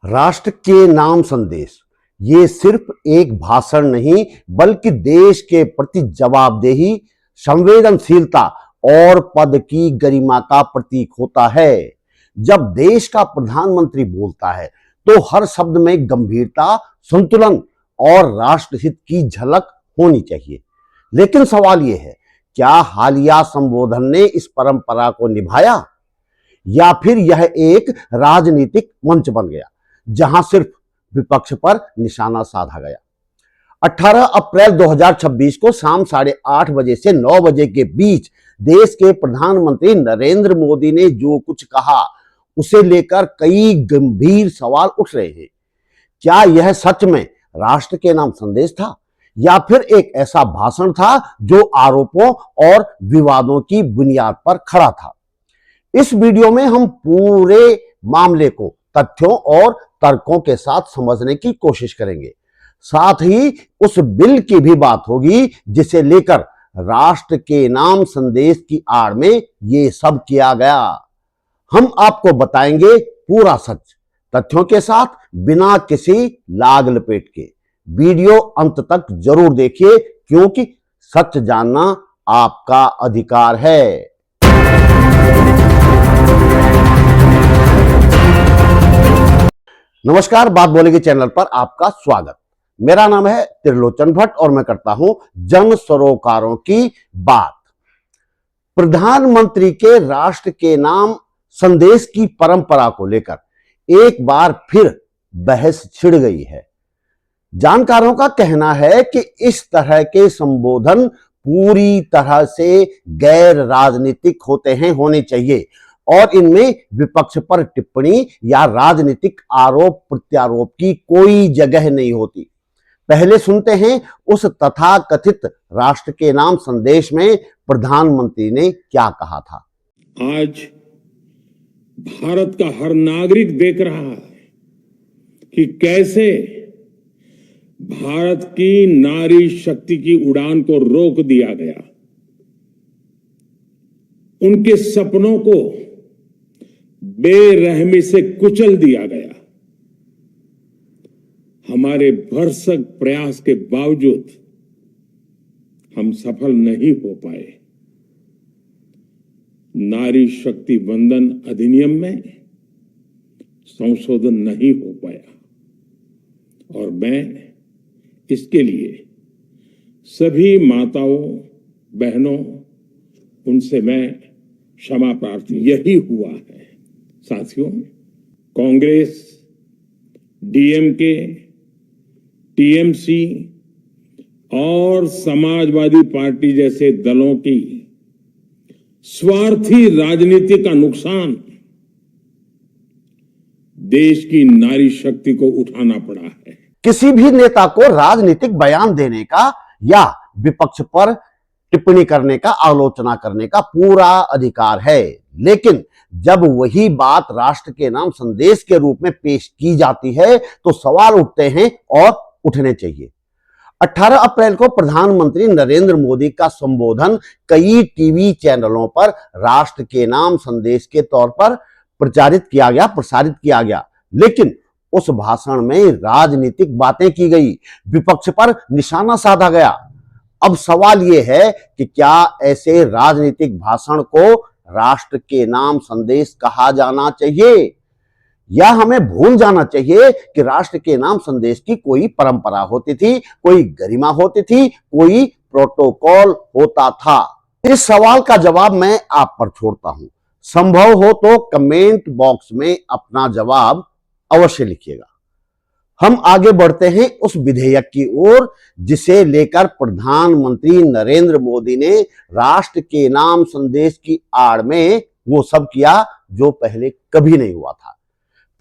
राष्ट्र के नाम संदेश ये सिर्फ एक भाषण नहीं बल्कि देश के प्रति जवाबदेही, संवेदनशीलता और पद की गरिमा का प्रतीक होता है। जब देश का प्रधानमंत्री बोलता है तो हर शब्द में गंभीरता, संतुलन और राष्ट्रहित की झलक होनी चाहिए। लेकिन सवाल यह है, क्या हालिया संबोधन ने इस परंपरा को निभाया या फिर यह एक राजनीतिक मंच बन गया जहां सिर्फ विपक्ष पर निशाना साधा गया। 18 अप्रैल 2026 को शाम 8:30 बजे से 9 बजे के बीच देश के प्रधानमंत्री नरेंद्र मोदी ने जो कुछ कहा उसे लेकर कई गंभीर सवाल उठ रहे हैं। क्या यह सच में राष्ट्र के नाम संदेश था या फिर एक ऐसा भाषण था जो आरोपों और विवादों की बुनियाद पर खड़ा था? इस वीडियो में हम पूरे मामले को तथ्यों और तर्कों के साथ समझने की कोशिश करेंगे। साथ ही उस बिल की भी बात होगी जिसे लेकर राष्ट्र के नाम संदेश की आड़ में ये सब किया गया। हम आपको बताएंगे पूरा सच, तथ्यों के साथ, बिना किसी लाग लपेट के। वीडियो अंत तक जरूर देखिए क्योंकि सच जानना आपका अधिकार है। नमस्कार, बात बोलेगी चैनल पर आपका स्वागत। मेरा नाम है त्रिलोचन भट्ट और मैं करता हूं जन सरोकारों की बात। प्रधानमंत्री के राष्ट्र के नाम संदेश की परंपरा को लेकर एक बार फिर बहस छिड़ गई है। जानकारों का कहना है कि इस तरह के संबोधन पूरी तरह से गैर राजनीतिक होने चाहिए और इनमें विपक्ष पर टिप्पणी या राजनीतिक आरोप प्रत्यारोप की कोई जगह नहीं होती। पहले सुनते हैं उस तथाकथित राष्ट्र के नाम संदेश में प्रधानमंत्री ने क्या कहा था। आज भारत का हर नागरिक देख रहा है कि कैसे भारत की नारी शक्ति की उड़ान को रोक दिया गया, उनके सपनों को बेरहमी से कुचल दिया गया। हमारे भरसक प्रयास के बावजूद हम सफल नहीं हो पाए। नारी शक्ति वंदन अधिनियम में संशोधन नहीं हो पाया और मैं इसके लिए सभी माताओं बहनों उनसे मैं क्षमा प्रार्थी। यही हुआ है साथियों। कांग्रेस, डीएमके, टीएमसी और समाजवादी पार्टी जैसे दलों की स्वार्थी राजनीति का नुकसान देश की नारी शक्ति को उठाना पड़ा है। किसी भी नेता को राजनीतिक बयान देने का या विपक्ष पर टिप्पणी करने का, आलोचना करने का पूरा अधिकार है, लेकिन जब वही बात राष्ट्र के नाम संदेश के रूप में पेश की जाती है तो सवाल उठते हैं और उठने चाहिए। 18 अप्रैल को प्रधानमंत्री नरेंद्र मोदी का संबोधन कई टीवी चैनलों पर राष्ट्र के नाम संदेश के तौर पर प्रसारित किया गया, लेकिन उस भाषण में राजनीतिक बातें की गई, विपक्ष पर निशाना साधा गया। अब सवाल यह है कि क्या ऐसे राजनीतिक भाषण को राष्ट्र के नाम संदेश कहा जाना चाहिए या हमें भूल जाना चाहिए कि राष्ट्र के नाम संदेश की कोई परंपरा होती थी, कोई गरिमा होती थी, कोई प्रोटोकॉल होता था? इस सवाल का जवाब मैं आप पर छोड़ता हूं। संभव हो तो कमेंट बॉक्स में अपना जवाब अवश्य लिखिएगा। हम आगे बढ़ते हैं उस विधेयक की ओर जिसे लेकर प्रधानमंत्री नरेंद्र मोदी ने राष्ट्र के नाम संदेश की आड़ में वो सब किया जो पहले कभी नहीं हुआ था।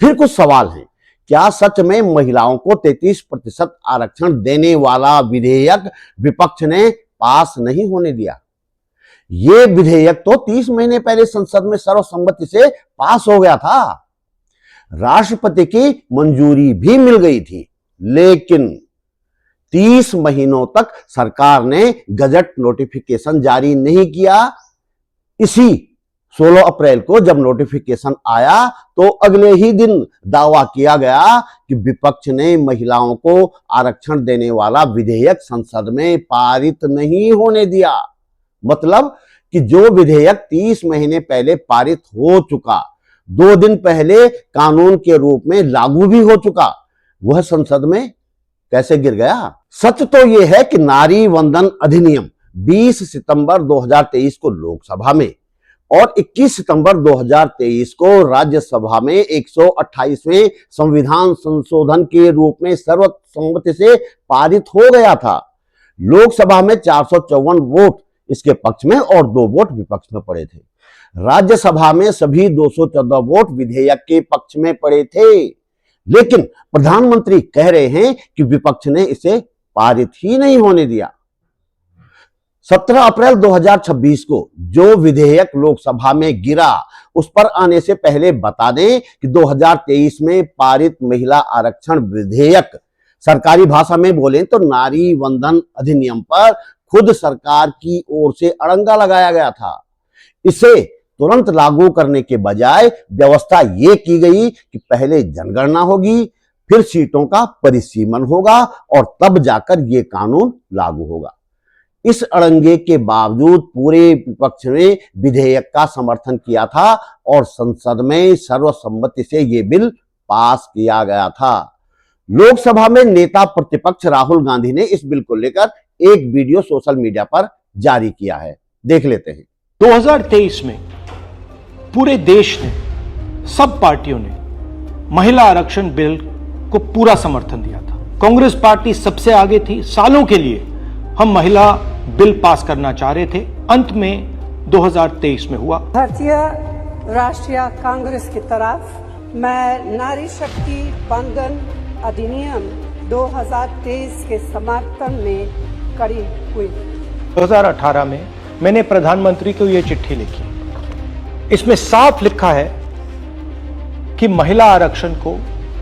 फिर कुछ सवाल हैं। क्या सच में महिलाओं को 33% आरक्षण देने वाला विधेयक विपक्ष ने पास नहीं होने दिया? ये विधेयक तो 30 महीने पहले संसद में सर्वसम्मति से पास हो गया था, राष्ट्रपति की मंजूरी भी मिल गई थी, लेकिन 30 महीनों तक सरकार ने गजट नोटिफिकेशन जारी नहीं किया। इसी 16 अप्रैल को जब नोटिफिकेशन आया तो अगले ही दिन दावा किया गया कि विपक्ष ने महिलाओं को आरक्षण देने वाला विधेयक संसद में पारित नहीं होने दिया। मतलब कि जो विधेयक 30 महीने पहले पारित हो चुका, 2 दिन पहले कानून के रूप में लागू भी हो चुका, वह संसद में कैसे गिर गया। सच तो यह है कि नारी वंदन अधिनियम 20 सितंबर 2023 को लोकसभा में और 21 सितंबर 2023 को राज्यसभा में 128वें संविधान संशोधन के रूप में सर्वसम्मति से पारित हो गया था। लोकसभा में 454 वोट इसके पक्ष में और 2 वोट विपक्ष में पड़े थे। राज्यसभा में सभी 214 वोट विधेयक के पक्ष में पड़े थे। लेकिन प्रधानमंत्री कह रहे हैं कि विपक्ष ने इसे पारित ही नहीं होने दिया। 17 अप्रैल 2026 को जो विधेयक लोकसभा में गिरा, उस पर आने से पहले बता दें कि 2023 में पारित महिला आरक्षण विधेयक, सरकारी भाषा में बोले तो नारी वंदन अधिनियम पर खुद सरकार की ओर से अड़ंगा लगाया गया था। इसे तुरंत लागू करने के बजाय व्यवस्था ये की गई कि पहले जनगणना होगी, फिर सीटों का परिसीमन होगा और तब जाकर ये कानून लागू होगा। इस अड़ंगे के बावजूद पूरे विपक्ष ने विधेयक का समर्थन किया था और संसद में सर्वसम्मति से ये बिल पास किया गया था। लोकसभा में नेता प्रतिपक्ष राहुल गांधी ने इस बिल को लेकर एक वीडियो सोशल मीडिया पर जारी किया है, देख लेते हैं। 2023 में पूरे देश ने, सब पार्टियों ने महिला आरक्षण बिल को पूरा समर्थन दिया था। कांग्रेस पार्टी सबसे आगे थी। सालों के लिए हम महिला बिल पास करना चाह रहे थे। अंत में 2023 में हुआ। भारतीय राष्ट्रीय कांग्रेस की तरफ मैं नारी शक्ति वंदन अधिनियम 2023 के समर्थन में खड़ी हुई। 2018 में मैंने प्रधानमंत्री को यह चिट्ठी लिखी। इसमें साफ लिखा है कि महिला आरक्षण को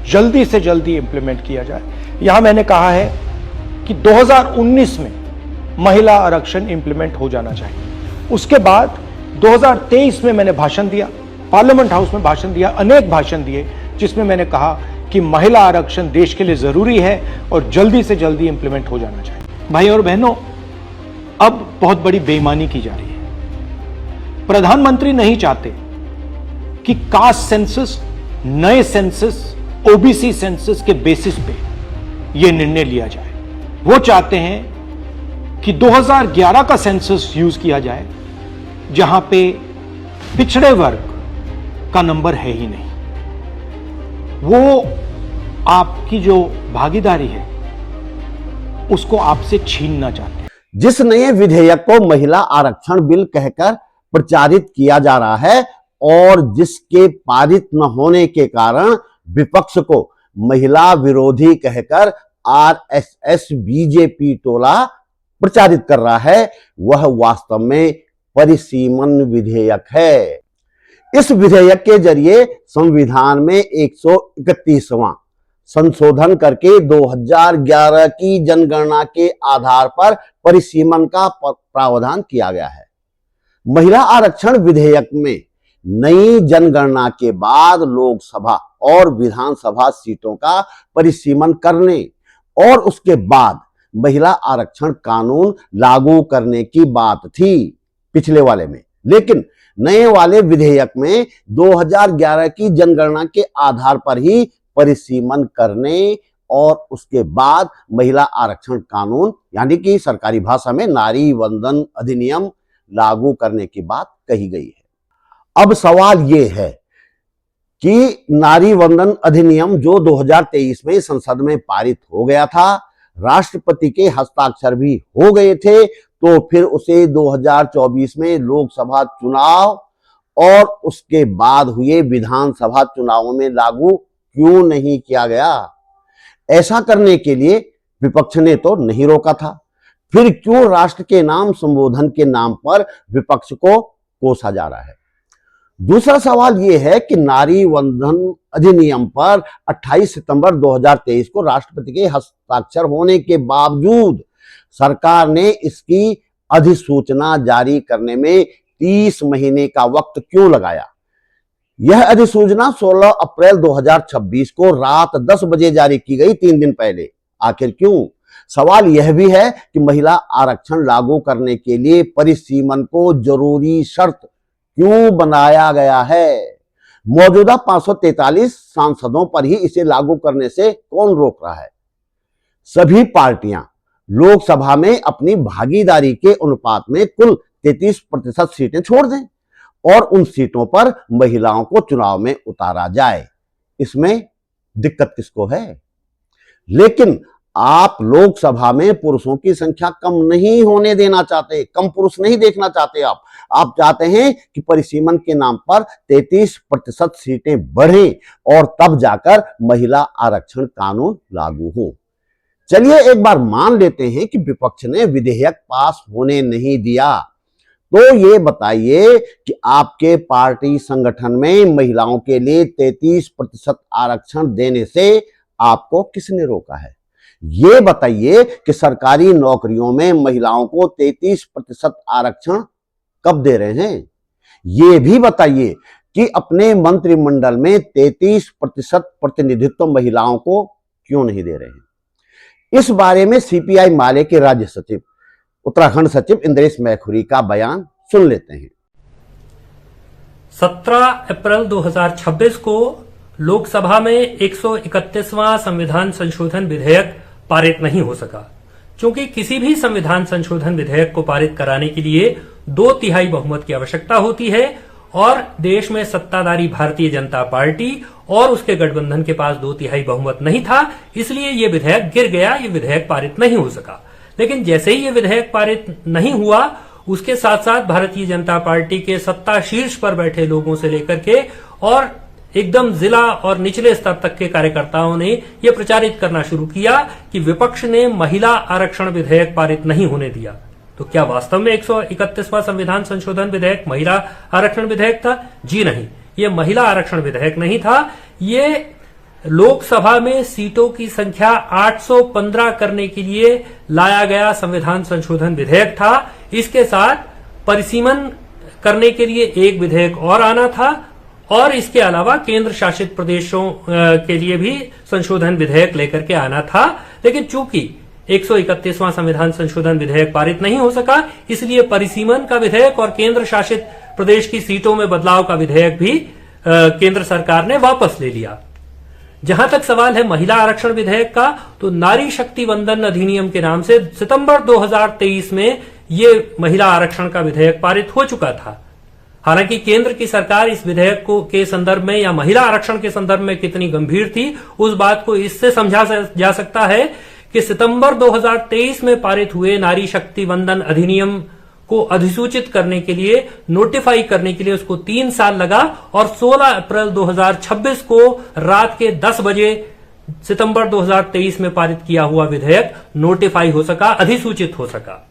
जल्दी से जल्दी इंप्लीमेंट किया जाए। यहां मैंने कहा है कि 2019 में महिला आरक्षण इंप्लीमेंट हो जाना चाहिए। उसके बाद 2023 में मैंने भाषण दिया, पार्लियामेंट हाउस में भाषण दिया, अनेक भाषण दिए, जिसमें मैंने कहा कि महिला आरक्षण देश के लिए जरूरी है और जल्दी से जल्दी इंप्लीमेंट हो जाना चाहिए। भाई और बहनों, अब बहुत बड़ी बेईमानी की जा रही है। प्रधानमंत्री नहीं चाहते कि कास्ट सेंसस, नए सेंसस, ओबीसी सेंसस के बेसिस पे यह निर्णय लिया जाए। वो चाहते हैं कि 2011 का सेंसस यूज किया जाए, जहां पे पिछड़े वर्ग का नंबर है ही नहीं। वो आपकी जो भागीदारी है उसको आपसे छीनना चाहते हैं। जिस नए विधेयक को महिला आरक्षण बिल कहकर प्रचारित किया जा रहा है और जिसके पारित न होने के कारण विपक्ष को महिला विरोधी कहकर आरएसएस बीजेपी टोला प्रचारित कर रहा है, वह वास्तव में परिसीमन विधेयक है। इस विधेयक के जरिए संविधान में 131वां संशोधन करके 2011 की जनगणना के आधार पर परिसीमन का प्रावधान किया गया है। महिला आरक्षण विधेयक में नई जनगणना के बाद लोकसभा और विधानसभा सीटों का परिसीमन करने और उसके बाद महिला आरक्षण कानून लागू करने की बात थी पिछले वाले में। लेकिन नए वाले विधेयक में 2011 की जनगणना के आधार पर ही परिसीमन करने और उसके बाद महिला आरक्षण कानून, यानी कि सरकारी भाषा में नारी वंदन अधिनियम लागू करने की बात कही गई है। अब सवाल यह है कि नारी वंदन अधिनियम जो 2023 में संसद में पारित हो गया था, राष्ट्रपति के हस्ताक्षर भी हो गए थे, तो फिर उसे 2024 में लोकसभा चुनाव और उसके बाद हुए विधानसभा चुनावों में लागू क्यों नहीं किया गया? ऐसा करने के लिए विपक्ष ने तो नहीं रोका था, फिर क्यों राष्ट्र के नाम संबोधन के नाम पर विपक्ष को कोसा जा रहा है? दूसरा सवाल यह है कि नारी वंदन अधिनियम पर 28 सितंबर 2023 को राष्ट्रपति के हस्ताक्षर होने के बावजूद सरकार ने इसकी अधिसूचना जारी करने में 30 महीने का वक्त क्यों लगाया? यह अधिसूचना 16 अप्रैल 2026 को रात 10 बजे जारी की गई, 3 दिन पहले। आखिर क्यों? सवाल यह भी है कि महिला आरक्षण लागू करने के लिए परिसीमन को जरूरी शर्त क्यों बनाया गया है? मौजूदा 543 सांसदों पर ही इसे लागू करने से कौन रोक रहा है? सभी पार्टियां लोकसभा में अपनी भागीदारी के अनुपात में कुल 33% सीटें छोड़ दें और उन सीटों पर महिलाओं को चुनाव में उतारा जाए। इसमें दिक्कत किसको है? लेकिन आप लोकसभा में पुरुषों की संख्या कम नहीं होने देना चाहते, कम पुरुष नहीं देखना चाहते। आप चाहते हैं कि परिसीमन के नाम पर 33% सीटें बढ़ें और तब जाकर महिला आरक्षण कानून लागू हो। चलिए एक बार मान लेते हैं कि विपक्ष ने विधेयक पास होने नहीं दिया, तो ये बताइए कि आपके पार्टी संगठन में महिलाओं के लिए 33% आरक्षण देने से आपको किसने रोका है? ये बताइए कि सरकारी नौकरियों में महिलाओं को 33% आरक्षण कब दे रहे हैं? ये भी बताइए कि अपने मंत्रिमंडल में 33% प्रतिनिधित्व महिलाओं को क्यों नहीं दे रहे हैं? इस बारे में सीपीआई माले के राज्य सचिव, उत्तराखंड सचिव इंद्रेश मैखुरी का बयान सुन लेते हैं। 17 अप्रैल 2026 को लोकसभा में 131वां संविधान संशोधन विधेयक पारित नहीं हो सका, क्योंकि किसी भी संविधान संशोधन विधेयक को पारित कराने के लिए 2/3 बहुमत की आवश्यकता होती है और देश में सत्ताधारी भारतीय जनता पार्टी और उसके गठबंधन के पास 2/3 बहुमत नहीं था, इसलिए ये विधेयक गिर गया, ये विधेयक पारित नहीं हो सका। लेकिन जैसे ही ये विधेयक पारित नहीं हुआ, उसके साथ साथ भारतीय जनता पार्टी के सत्ता शीर्ष पर बैठे लोगों से लेकर के और एकदम जिला और निचले स्तर तक के कार्यकर्ताओं ने यह प्रचारित करना शुरू किया कि विपक्ष ने महिला आरक्षण विधेयक पारित नहीं होने दिया। तो क्या वास्तव में 131वां संविधान संशोधन विधेयक महिला आरक्षण विधेयक था? जी नहीं, ये महिला आरक्षण विधेयक नहीं था। ये लोकसभा में सीटों की संख्या 815 करने के लिए लाया गया संविधान संशोधन विधेयक था। इसके साथ परिसीमन करने के लिए एक विधेयक और आना था और इसके अलावा केंद्र शासित प्रदेशों के लिए भी संशोधन विधेयक लेकर के आना था। लेकिन चूंकि 131वां संविधान संशोधन विधेयक पारित नहीं हो सका, इसलिए परिसीमन का विधेयक और केंद्र शासित प्रदेश की सीटों में बदलाव का विधेयक भी केंद्र सरकार ने वापस ले लिया। जहां तक सवाल है महिला आरक्षण विधेयक का, तो नारी शक्ति वंदन अधिनियम के नाम से सितंबर 2023 में ये महिला आरक्षण का विधेयक पारित हो चुका था। हालांकि केंद्र की सरकार इस विधेयक को के संदर्भ में या महिला आरक्षण के संदर्भ में कितनी गंभीर थी, उस बात को इससे समझा जा सकता है कि सितंबर 2023 में पारित हुए नारी शक्ति वंदन अधिनियम को अधिसूचित करने के लिए, नोटिफाई करने के लिए उसको 3 साल लगा और 16 अप्रैल 2026 को रात के 10 बजे सितंबर 2023 में पारित किया हुआ विधेयक नोटिफाई हो सका, अधिसूचित हो सका।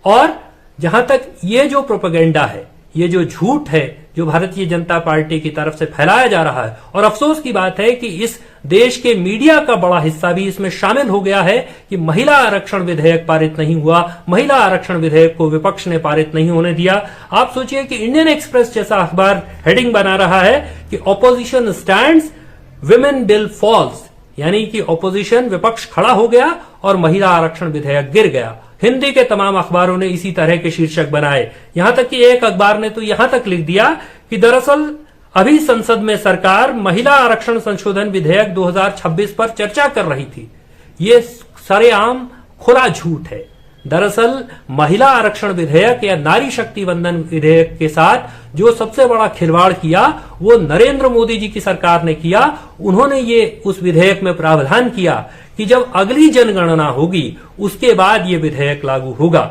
और जहां तक ये जो प्रोपेगेंडा है, ये जो झूठ है जो भारतीय जनता पार्टी की तरफ से फैलाया जा रहा है, और अफसोस की बात है कि इस देश के मीडिया का बड़ा हिस्सा भी इसमें शामिल हो गया है कि महिला आरक्षण विधेयक पारित नहीं हुआ, महिला आरक्षण विधेयक को विपक्ष ने पारित नहीं होने दिया। आप सोचिए कि इंडियन एक्सप्रेस जैसा अखबार हेडिंग बना रहा है कि opposition stands, women bill falls, यानी कि ऑपोजिशन विपक्ष खड़ा हो गया और महिला आरक्षण विधेयक गिर गया। हिंदी के तमाम अखबारों ने इसी तरह के शीर्षक बनाए। यहां तक कि एक अखबार ने तो यहां तक लिख दिया कि दरअसल अभी संसद में सरकार महिला आरक्षण संशोधन विधेयक 2026 पर चर्चा कर रही थी। ये सरेआम खुला झूठ है। दरअसल महिला आरक्षण विधेयक या नारी शक्ति वंदन विधेयक के साथ जो सबसे बड़ा खिलवाड़ किया वो नरेंद्र मोदी जी की सरकार ने किया। उन्होंने ये उस विधेयक में प्रावधान किया कि जब अगली जनगणना होगी उसके बाद ये विधेयक लागू होगा।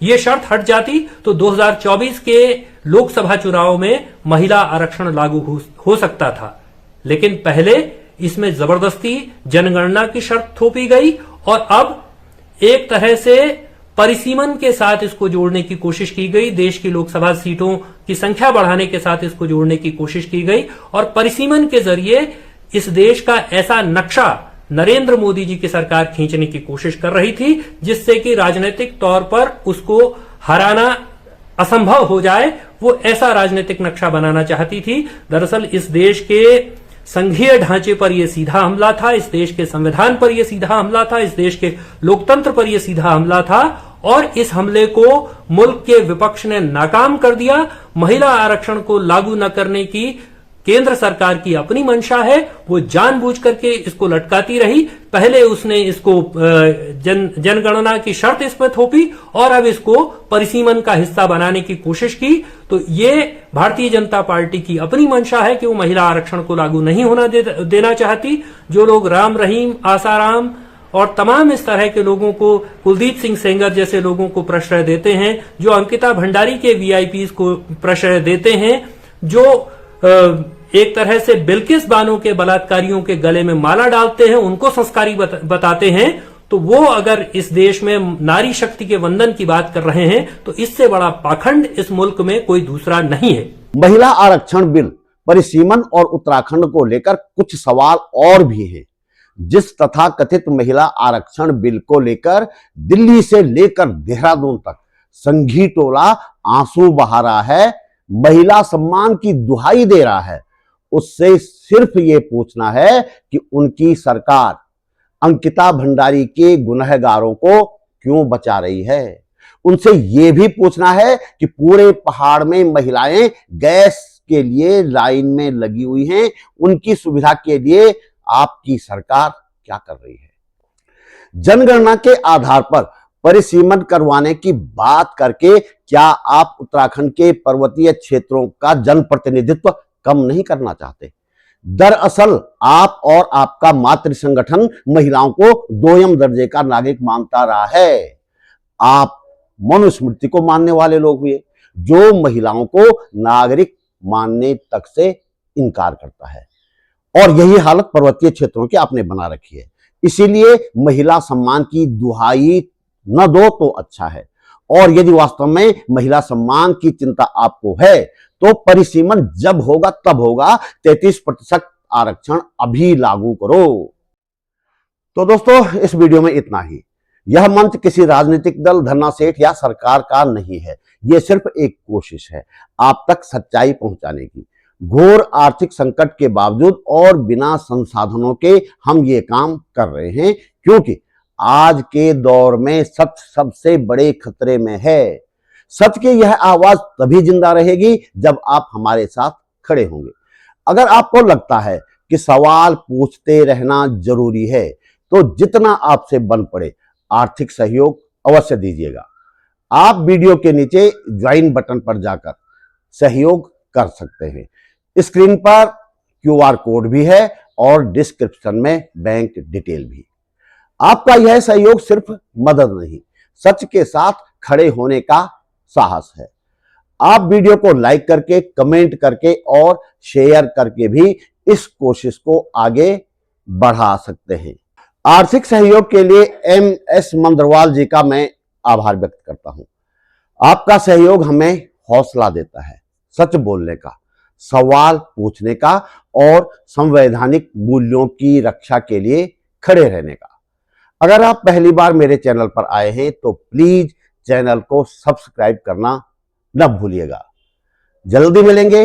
ये शर्त हट जाती तो 2024 के लोकसभा चुनाव में महिला आरक्षण लागू हो सकता था, लेकिन पहले इसमें जबरदस्ती जनगणना की शर्त थोपी गई और अब एक तरह से परिसीमन के साथ इसको जोड़ने की कोशिश की गई। देश की लोकसभा सीटों की संख्या बढ़ाने के साथ इसको जोड़ने की कोशिश की गई और परिसीमन के जरिए इस देश का ऐसा नक्शा नरेंद्र मोदी जी की सरकार खींचने की कोशिश कर रही थी जिससे कि राजनीतिक तौर पर उसको हराना असंभव हो जाए वो ऐसा राजनीतिक नक्शा बनाना चाहती थी। दरअसल इस देश के संघीय ढांचे पर यह सीधा हमला था, इस देश के संविधान पर यह सीधा हमला था, इस देश के लोकतंत्र पर यह सीधा हमला था और इस हमले को मुल्क के विपक्ष ने नाकाम कर दिया। महिला आरक्षण को लागू न करने की केंद्र सरकार की अपनी मंशा है, वो जानबूझ करके इसको लटकाती रही। पहले उसने इसको जनगणना की शर्त इसमें थोपी और अब इसको परिसीमन का हिस्सा बनाने की कोशिश की। तो ये भारतीय जनता पार्टी की अपनी मंशा है कि वो महिला आरक्षण को लागू नहीं होना देना चाहती। जो लोग राम रहीम, आसाराम और तमाम इस तरह के लोगों को, कुलदीप सिंह सेंगर जैसे लोगों को प्रश्रय देते हैं, जो अंकिता भंडारी के वीआईपीज को प्रश्रय देते हैं, जो एक तरह से बिल्किस बानो के बलात्कारियों के गले में माला डालते हैं, उनको संस्कारी बताते हैं, तो वो अगर इस देश में नारी शक्ति के वंदन की बात कर रहे हैं तो इससे बड़ा पाखंड इस मुल्क में कोई दूसरा नहीं है। महिला आरक्षण बिल, परिसीमन और उत्तराखंड को लेकर कुछ सवाल और भी हैं। जिस तथाकथित महिला आरक्षण बिल को लेकर दिल्ली से लेकर देहरादून तक संघी टोला आंसू बहा रहा है, महिला सम्मान की दुहाई दे रहा है, उससे सिर्फ ये पूछना है कि उनकी सरकार अंकिता भंडारी के गुनहगारों को क्यों बचा रही है। उनसे ये भी पूछना है कि पूरे पहाड़ में महिलाएं गैस के लिए लाइन में लगी हुई हैं, उनकी सुविधा के लिए आपकी सरकार क्या कर रही है। जनगणना के आधार पर परिसीमन करवाने की बात करके क्या आप उत्तराखंड के पर्वतीय क्षेत्रों का जनप्रतिनिधित्व कम नहीं करना चाहते? दरअसल आप और आपका मातृ संगठन महिलाओं को दोयम दर्जे का नागरिक मानता रहा है। आप मनुस्मृति को मानने वाले लोग हुए जो महिलाओं को नागरिक मानने तक से इनकार करता है, और यही हालत पर्वतीय क्षेत्रों की आपने बना रखी है। इसीलिए महिला सम्मान की दुहाई न दो तो अच्छा है, और यदि वास्तव में महिला सम्मान की चिंता आपको है तो परिसीमन जब होगा तब होगा, 33% आरक्षण अभी लागू करो। तो दोस्तों इस वीडियो में इतना ही। यह मंच किसी राजनीतिक दल, धन्ना सेठ या सरकार का नहीं है, यह सिर्फ एक कोशिश है आप तक सच्चाई पहुंचाने की। घोर आर्थिक संकट के बावजूद और बिना संसाधनों के हम ये काम कर रहे हैं, क्योंकि आज के दौर में सत्य सबसे बड़े खतरे में है। सत्य की यह आवाज तभी जिंदा रहेगी जब आप हमारे साथ खड़े होंगे। अगर आपको लगता है कि सवाल पूछते रहना जरूरी है तो जितना आपसे बन पड़े आर्थिक सहयोग अवश्य दीजिएगा। आप वीडियो के नीचे ज्वाइन बटन पर जाकर सहयोग कर सकते हैं। स्क्रीन पर QR कोड भी है और डिस्क्रिप्शन में बैंक डिटेल भी। आपका यह सहयोग सिर्फ मदद नहीं, सच के साथ खड़े होने का साहस है। आप वीडियो को लाइक करके, कमेंट करके और शेयर करके भी इस कोशिश को आगे बढ़ा सकते हैं। आर्थिक सहयोग के लिए MS मंदरवाल जी का मैं आभार व्यक्त करता हूं। आपका सहयोग हमें हौसला देता है सच बोलने का, सवाल पूछने का और संवैधानिक मूल्यों की रक्षा के लिए खड़े रहने का। अगर आप पहली बार मेरे चैनल पर आए हैं तो प्लीज चैनल को सब्सक्राइब करना न भूलिएगा। जल्दी मिलेंगे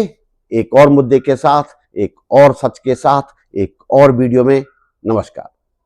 एक और मुद्दे के साथ, एक और सच के साथ, एक और वीडियो में। नमस्कार।